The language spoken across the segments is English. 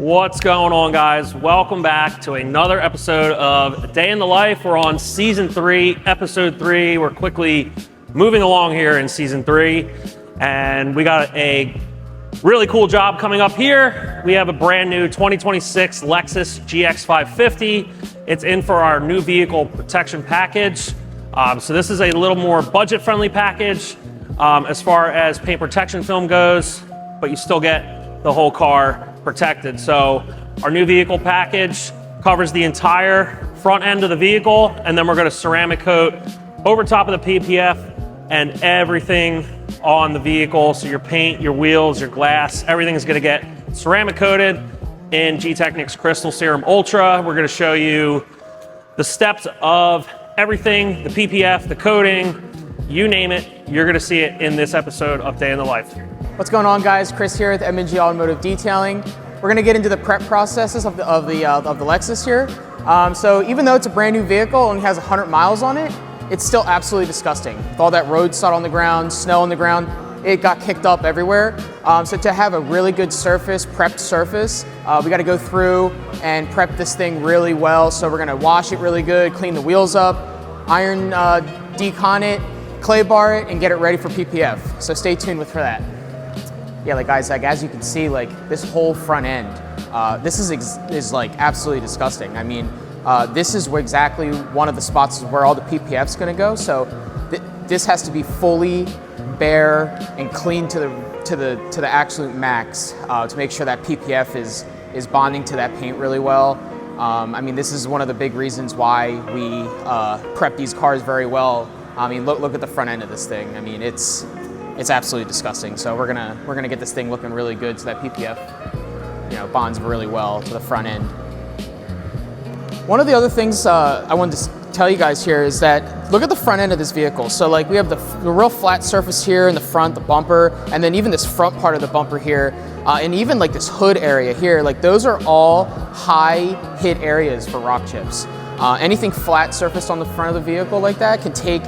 What's going on, guys? Welcome back to another episode of A Day in the Life. We're on season 3, episode 3. We're quickly moving along here in season 3, and we got a really cool job coming up here. We have a brand new 2026 Lexus GX550. It's in for our new vehicle protection package. So this is a little more budget-friendly package as far as paint protection film goes, but you still get the whole car protected. So our new vehicle package covers the entire front end of the vehicle, and then we're going to ceramic coat over top of the PPF and everything on the vehicle. So your paint, your wheels, your glass, everything is going to get ceramic coated in Gtechniq Crystal Serum Ultra. We're going to show you the steps of everything, the PPF, the coating, you name it. You're going to see it in this episode of Day in the Life. What's going on, guys? Chris here with M&G Automotive Detailing. We're going to get into the prep processes of the Lexus here. So even though it's a brand new vehicle and has 100 miles on it, it's still absolutely disgusting. With all that road salt on the ground, snow on the ground, it got kicked up everywhere. So to have a really good surface, prepped surface, we got to go through and prep this thing really well. So we're going to wash it really good, clean the wheels up, iron decon it, clay bar it, and get it ready for PPF. So stay tuned for that. Yeah, guys, as you can see, this whole front end, this is like absolutely disgusting. I mean, this is exactly one of the spots where all the PPF's going to go. So this has to be fully bare and clean to the absolute max to make sure that PPF is bonding to that paint really well. I mean, this is one of the big reasons why we prep these cars very well. I mean, look at the front end of this thing. I mean, it's absolutely disgusting. So we're gonna get this thing looking really good so that PPF, bonds really well to the front end. One of the other things I wanted to tell you guys here is that look at the front end of this vehicle. So we have the real flat surface here in the front, the bumper, and then even this front part of the bumper here, and even this hood area here. Those are all high hit areas for rock chips. Anything flat surface on the front of the vehicle like that can take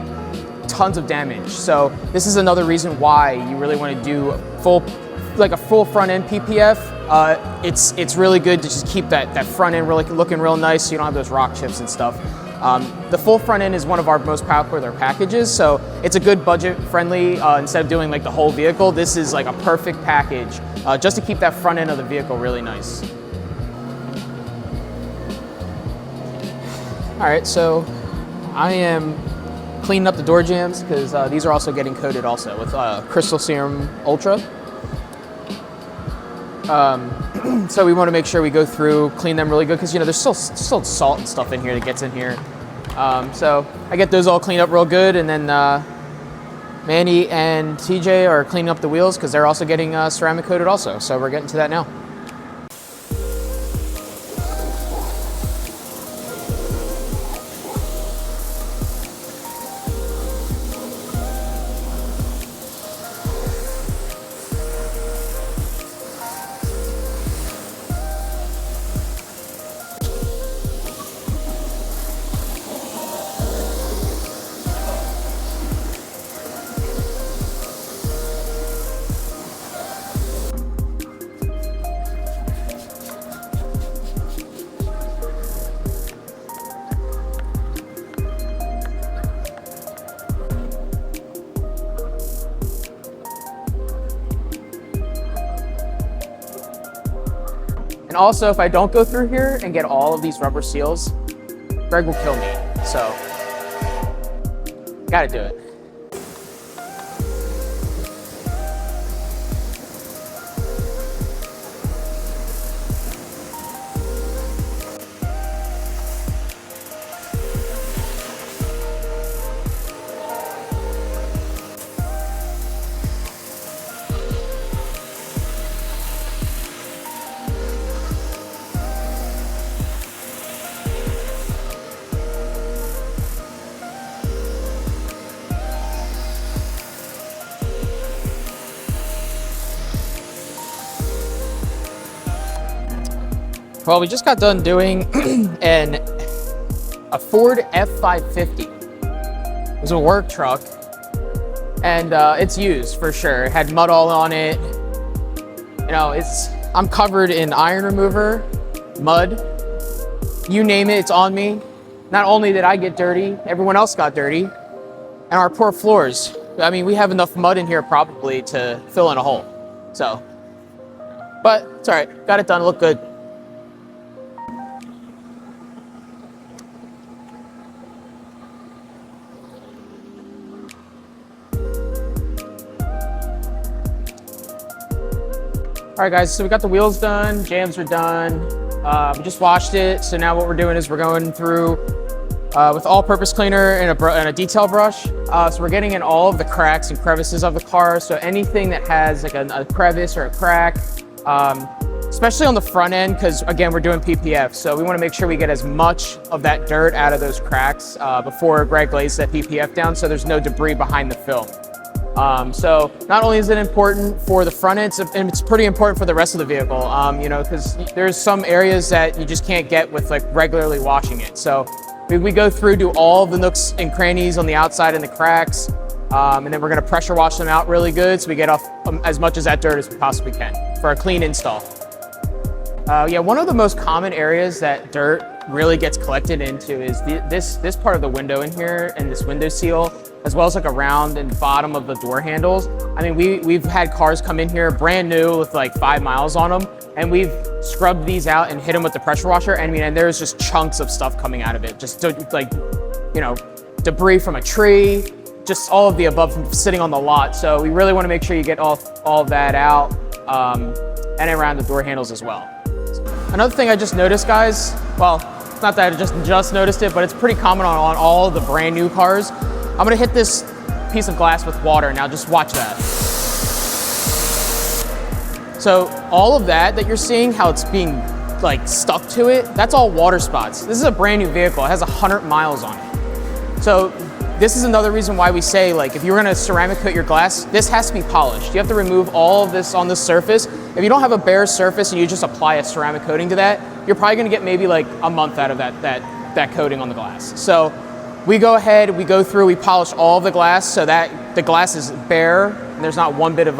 tons of damage. So this is another reason why you really want to do a full front end PPF. It's really good to just keep that front end really looking real nice so you don't have those rock chips and stuff. The full front end is one of our most popular packages, so it's a good budget friendly, instead of doing the whole vehicle. This is a perfect package just to keep that front end of the vehicle really nice. All right, so I am cleaning up the door jambs because these are also getting coated also with Crystal Serum Ultra. So we want to make sure we go through, clean them really good because there's still salt and stuff in here that gets in here. So I get those all cleaned up real good, and then Manny and TJ are cleaning up the wheels because they're also getting ceramic coated also. So we're getting to that now. And also, if I don't go through here and get all of these rubber seals, Greg will kill me. So, gotta do it. Well, we just got done doing a Ford F550. It was a work truck, and it's used for sure. It had mud all on it. You know, it's I'm covered in iron remover, mud, you name it, it's on me. Not only did I get dirty, everyone else got dirty, and our poor floors. I mean, we have enough mud in here probably to fill in a hole. So, but it's all right, got it done, look good. All right, guys, so we got the wheels done, jams are done. We just washed it, so now what we're doing is we're going through with all-purpose cleaner and a detail brush. So we're getting in all of the cracks and crevices of the car, so anything that has like a crevice or a crack, especially on the front end, because again, we're doing PPF, so we want to make sure we get as much of that dirt out of those cracks before Greg lays that PPF down, so there's no debris behind the film. So not only is it important for the front end, it's pretty important for the rest of the vehicle, you know, because there's some areas that you just can't get with like regularly washing it. So we go through, do all the nooks and crannies on the outside and the cracks, and then we're going to pressure wash them out really good so we get off as much of that dirt as we possibly can for a clean install. Yeah, one of the most common areas that dirt really gets collected into is this part of the window in here and this window seal, as well as like around and bottom of the door handles. I mean, we've had cars come in here brand new with like 5 miles on them, and we've scrubbed these out and hit them with the pressure washer. I mean, and there's just chunks of stuff coming out of it. Just like, you know, debris from a tree, just all of the above from sitting on the lot. So we really want to make sure you get all of that out and around the door handles as well. Another thing I just noticed, guys, well, not that I just noticed it, but it's pretty common on all the brand new cars. I'm gonna hit this piece of glass with water. Now just watch that. So all of that you're seeing, how it's being like stuck to it, that's all water spots. This is a brand new vehicle. It has 100 miles on it. So this is another reason why we say, like, if you're gonna ceramic coat your glass, this has to be polished. You have to remove all of this on the surface. If you don't have a bare surface and you just apply a ceramic coating to that, you're probably gonna get maybe like a month out of that coating on the glass. So we go ahead, we go through, we polish all of the glass so that the glass is bare and there's not one bit of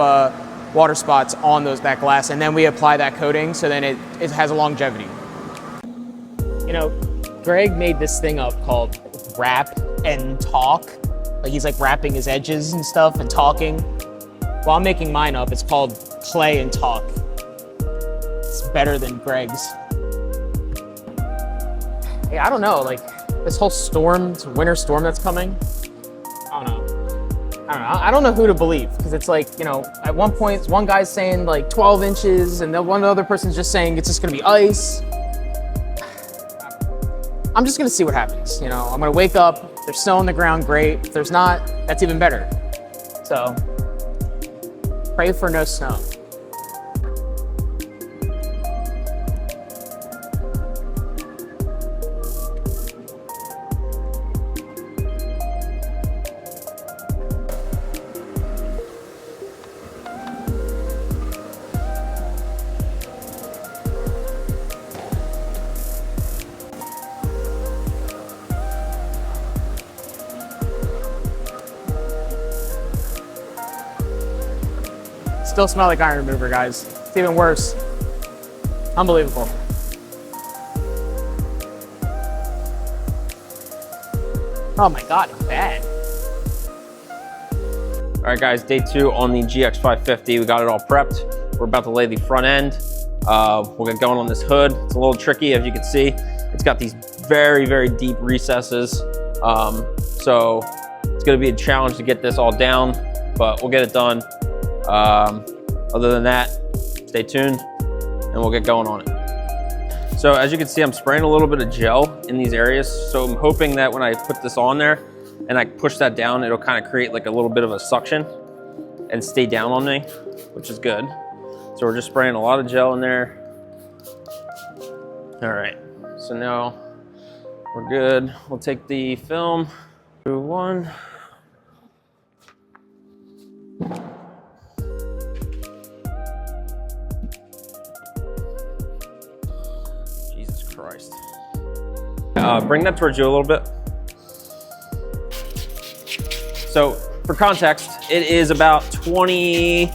water spots on that glass, and then we apply that coating so then it has a longevity. You know, Greg made this thing up called wrap and talk. Like he's like wrapping his edges and stuff and talking. Well, I'm making mine up. It's called play and talk. It's better than Greg's. Hey, I don't know, like this whole storm, this winter storm that's coming, I don't know who to believe, because it's like, you know, at one point, one guy's saying like 12 inches, and then one other person's just saying it's just gonna be ice. I'm just gonna see what happens, you know. I'm gonna wake up, there's snow on the ground, great. If there's not, that's even better. So, pray for no snow. Still smell like iron remover, guys. It's even worse. Unbelievable. Oh my God, it's bad. All right, guys, day 2 on the GX550. We got it all prepped. We're about to lay the front end. We'll get going on this hood. It's a little tricky, as you can see. It's got these very, very deep recesses. So it's gonna be a challenge to get this all down, but we'll get it done. Other than that, stay tuned and we'll get going on it. So as you can see, I'm spraying a little bit of gel in these areas. So I'm hoping that when I put this on there and I push that down, it'll kind of create like a little bit of a suction and stay down on me, which is good. So we're just spraying a lot of gel in there. All right, so now we're good. We'll take the film through one. Christ. Bring that towards you a little bit. So for context, it is about 23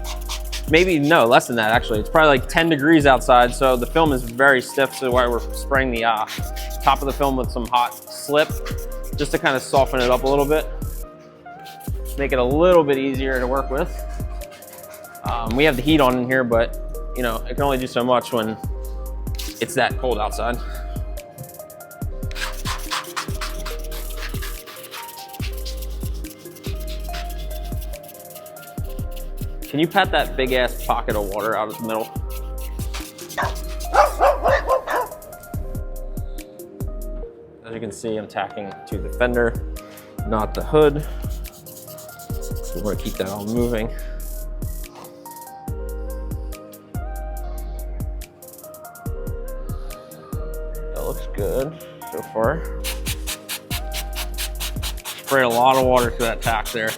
maybe no, less than that actually. It's probably like 10 degrees outside, so the film is very stiff, so why we're spraying the top of the film with some hot slip, just to kind of soften it up a little bit. Make it a little bit easier to work with. We have the heat on in here, but you know, it can only do so much when it's that cold outside. Can you pat that big ass pocket of water out of the middle? As you can see, I'm tacking to the fender, not the hood. So we're gonna keep that all moving. That looks good so far. Sprayed a lot of water through that tack there.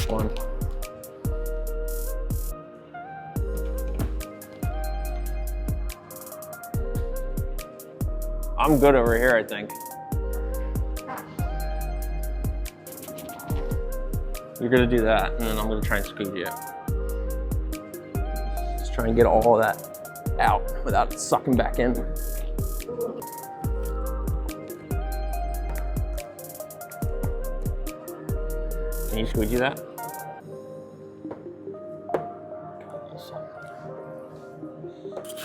One. I'm good over here, I think. You're gonna do that, and then I'm gonna try and scoot you. Just try and get all of that out without it sucking back in. Can you squeegee that?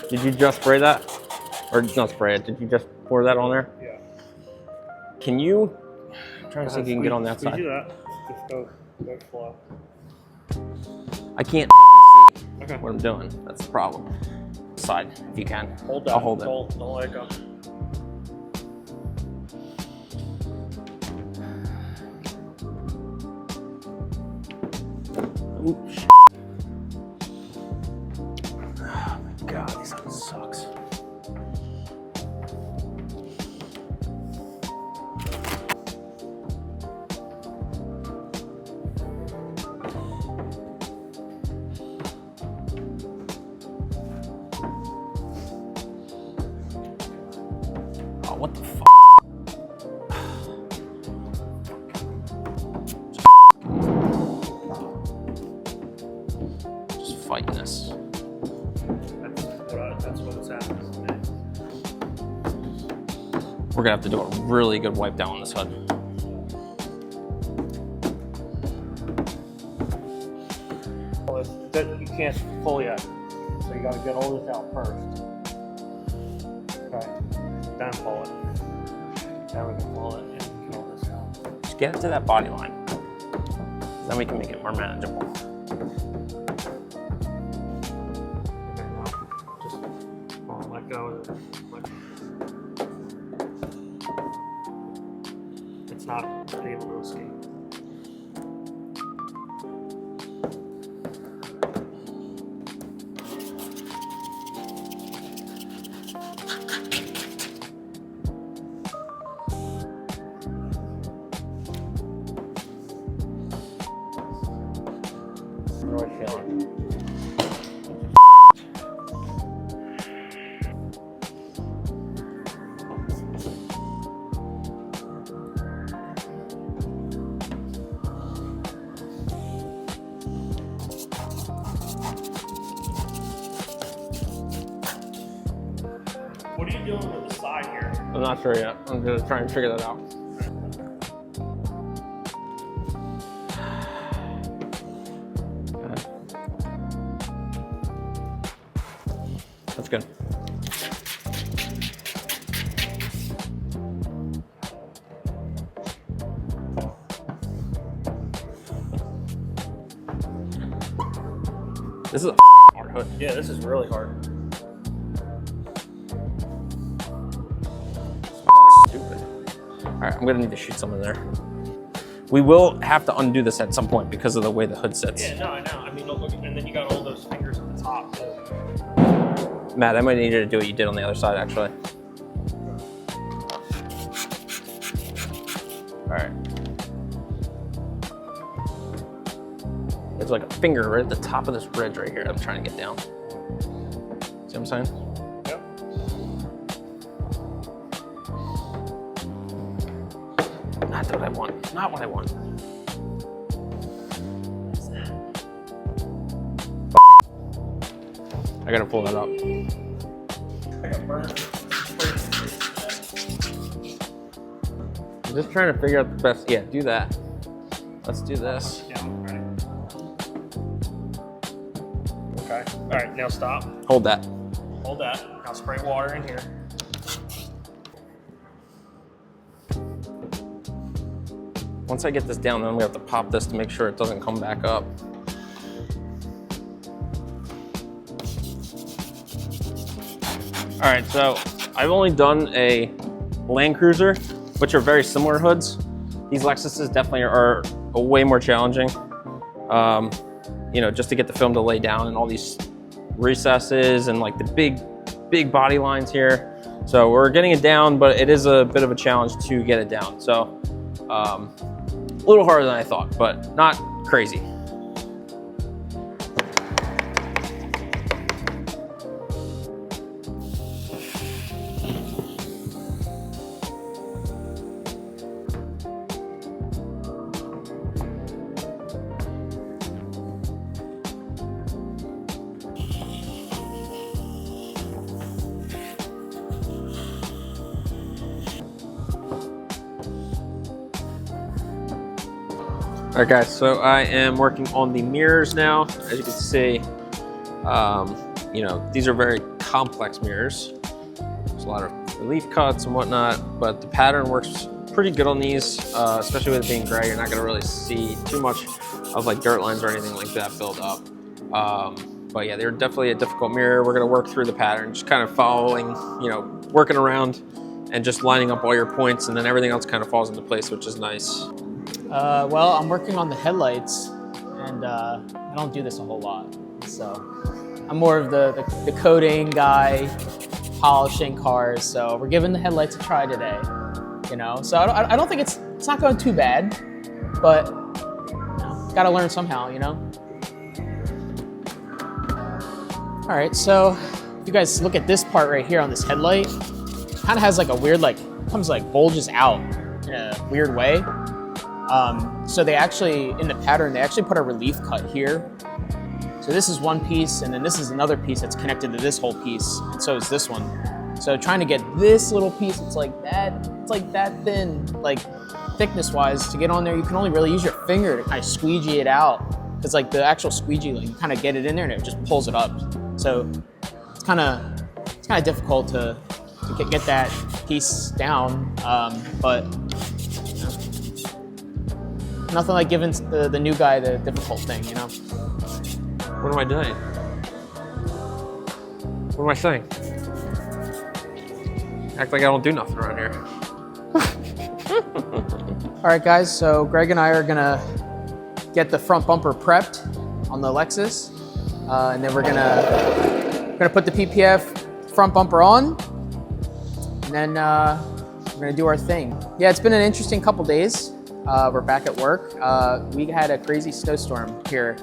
Did you just spray that? Or not spray it, did you just pour that on there? Yeah. Can you, I'm trying to see if you can get on that side. Do that. Just go slow. I can't see Okay. what I'm doing, that's the problem. Side, if you can. Hold that. I'll hold it. Don't let it go. Ooh, shit. Oh my God, this one sucks. Oh, what the fuck? Just fighting this. That's what's happening to me. We're gonna have to do a really good wipe down on this hood. You can't pull yet, so you got to get all this out first. Okay, then pull it. Then we can pull it and get all this out. Just get it to that body line. Then we can make it more manageable. Okay, now just let go of it. It's not able to escape. Really feeling. What are you doing with the side here? I'm not sure yet. I'm gonna try and figure that out. That's good. This is a hard hood. Yeah, this is really hard. Stupid. All right, I'm gonna need to shoot some in there. We will have to undo this at some point because of the way the hood sits. Yeah, no, I know. I mean, look, and then you got all those fingers at the top too. Matt, I might need you to do what you did on the other side, actually. All right. There's like a finger right at the top of this bridge right here I'm trying to get down. See what I'm saying? Yep. Not what I want. Not what I want. I gotta pull that up. I'm just trying to figure out the best. Yeah, do that. Let's do this. Yeah, ready. Okay. All right, now stop. Hold that. Hold that. Now spray water in here. Once I get this down, then I'm gonna have to pop this to make sure it doesn't come back up. All right, so I've only done a Land Cruiser, which are very similar hoods. These Lexuses definitely are way more challenging. You know, just to get the film to lay down and all these recesses and like the big body lines here. So we're getting it down, but it is a bit of a challenge to get it down. So a little harder than I thought, but not crazy. All right, guys, so I am working on the mirrors now. As you can see, you know, these are very complex mirrors. There's a lot of relief cuts and whatnot, but the pattern works pretty good on these, especially with it being gray. You're not gonna really see too much of like dirt lines or anything like that build up. But yeah, they're definitely a difficult mirror. We're gonna work through the pattern, just kind of following, you know, working around and just lining up all your points, and then everything else kind of falls into place, which is nice. Well, I'm working on the headlights, and I don't do this a whole lot. So I'm more of the coating guy, polishing cars. So we're giving the headlights a try today, you know. So I don't think it's not going too bad, but you know, gotta learn somehow, you know. All right, so if you guys look at this part right here on this headlight, it kind of has like a weird, like, comes like bulges out in a weird way. So they actually, in the pattern, they actually put a relief cut here. So this is one piece, and then this is another piece that's connected to this whole piece, and so is this one. So trying to get this little piece, it's like that thin, like thickness-wise, to get on there, you can only really use your finger to kind of squeegee it out. Because like the actual squeegee, like, you kind of get it in there and it just pulls it up. So it's kind of difficult to get that piece down, but nothing like giving the new guy the difficult thing, you know? What am I doing? What am I saying? Act like I don't do nothing around here. All right, guys, so Greg and I are gonna get the front bumper prepped on the Lexus, and then we're gonna put the PPF front bumper on, and then we're gonna do our thing. Yeah, it's been an interesting couple days. We're back at work. We had a crazy snowstorm here.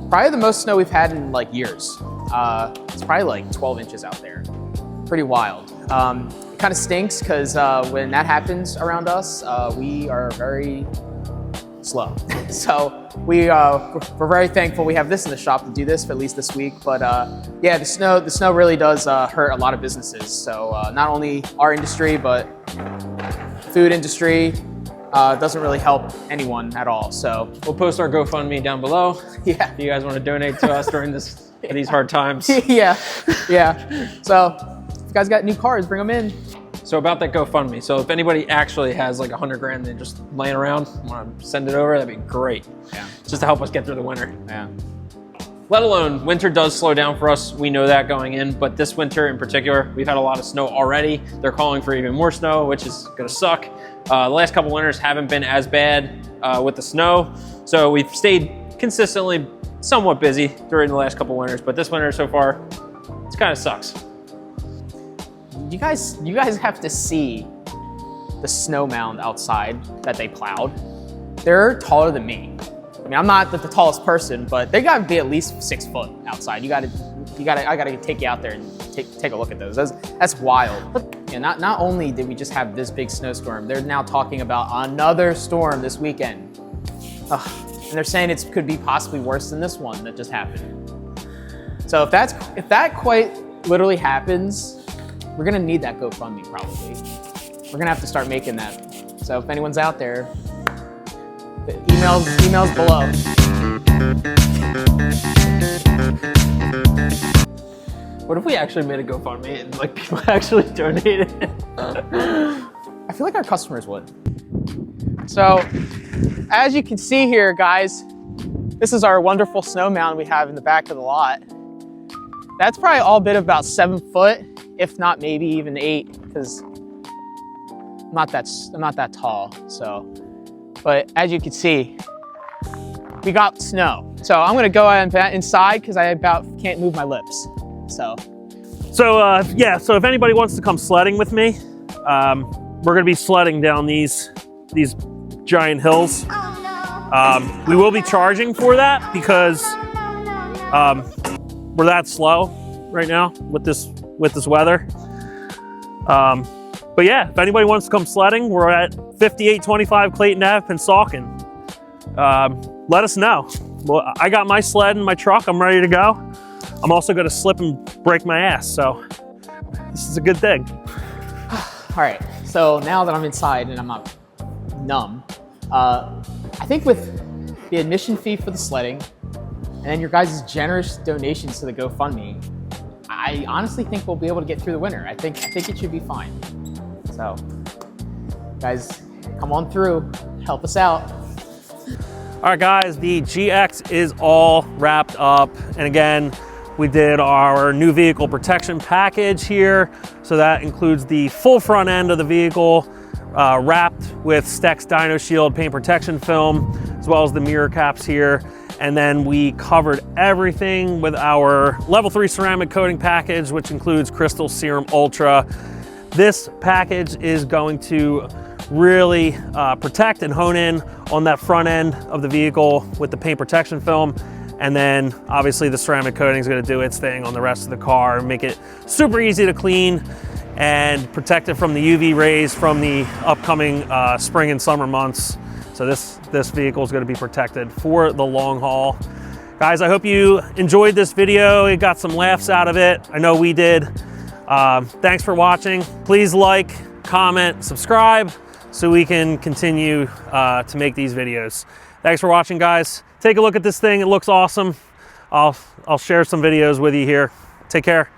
Probably the most snow we've had in like years. It's probably like 12 inches out there. Pretty wild. It kind of stinks because when that happens around us, we are very slow. So we're very thankful we have this in the shop to do this for at least this week. But yeah, the snow really does hurt a lot of businesses. So not only our industry, but food industry. Doesn't really help anyone at all. So we'll post our GoFundMe down below. Yeah. If you guys want to donate to us during these hard times. Yeah. So if you guys got new cars, bring them in. So about that GoFundMe. So if anybody actually has like 100 grand and just laying around, want to send it over, that'd be great. Yeah. Just to help us get through the winter. Yeah. Let alone winter does slow down for us. We know that going in, but this winter in particular, we've had a lot of snow already. They're calling for even more snow, which is gonna suck. The last couple winters haven't been as bad with the snow. So we've stayed consistently somewhat busy during the last couple winters, but this winter so far, it kind of sucks. You guys have to see the snow mound outside that they plowed. They're taller than me. I mean, I'm not the tallest person, but they gotta be at least 6 foot outside. I gotta take you out there and take a look at those. That's wild. Yeah, not only did we just have this big snowstorm, they're now talking about another storm this weekend. Ugh. And they're saying it could be possibly worse than this one that just happened. So if that quite literally happens, we're gonna need that GoFundMe probably. We're gonna have to start making that. So if anyone's out there, the emails below. What if we actually made a GoFundMe and like people actually donated? I feel like our customers would. So, as you can see here, guys, this is our wonderful snow mound we have in the back of the lot. That's probably all been about 7 foot, if not maybe even 8, because I'm not that tall. So, but as you can see, we got snow. So I'm gonna go inside because I about can't move my lips. So yeah, so if anybody wants to come sledding with me, we're gonna be sledding down these giant hills. We will be charging for that because we're that slow right now with this weather. But yeah, if anybody wants to come sledding, we're at 5825 Clayton Ave, Pennsauken. Let us know. Well, I got my sled in my truck. I'm ready to go. I'm also going to slip and break my ass, so this is a good thing. All right, so now that I'm inside and I'm not numb, I think with the admission fee for the sledding and then your guys' generous donations to the GoFundMe, I honestly think we'll be able to get through the winter. I think it should be fine. So, guys, come on through, help us out. All right, guys, the GX is all wrapped up. And again, we did our new vehicle protection package here. So that includes the full front end of the vehicle, wrapped with STEK's DYNOshield paint protection film, as well as the mirror caps here. And then we covered everything with our level 3 ceramic coating package, which includes Crystal Serum Ultra. This package is going to really protect and hone in on that front end of the vehicle with the paint protection film. And then obviously the ceramic coating is going to do its thing on the rest of the car and make it super easy to clean and protect it from the UV rays from the upcoming spring and summer months. So this vehicle is going to be protected for the long haul. Guys, I hope you enjoyed this video. You got some laughs out of it. I know we did. Thanks for watching. Please like, comment, subscribe so we can continue to make these videos. Thanks for watching, guys. Take a look at this thing. It looks awesome. I'll share some videos with you here. Take care.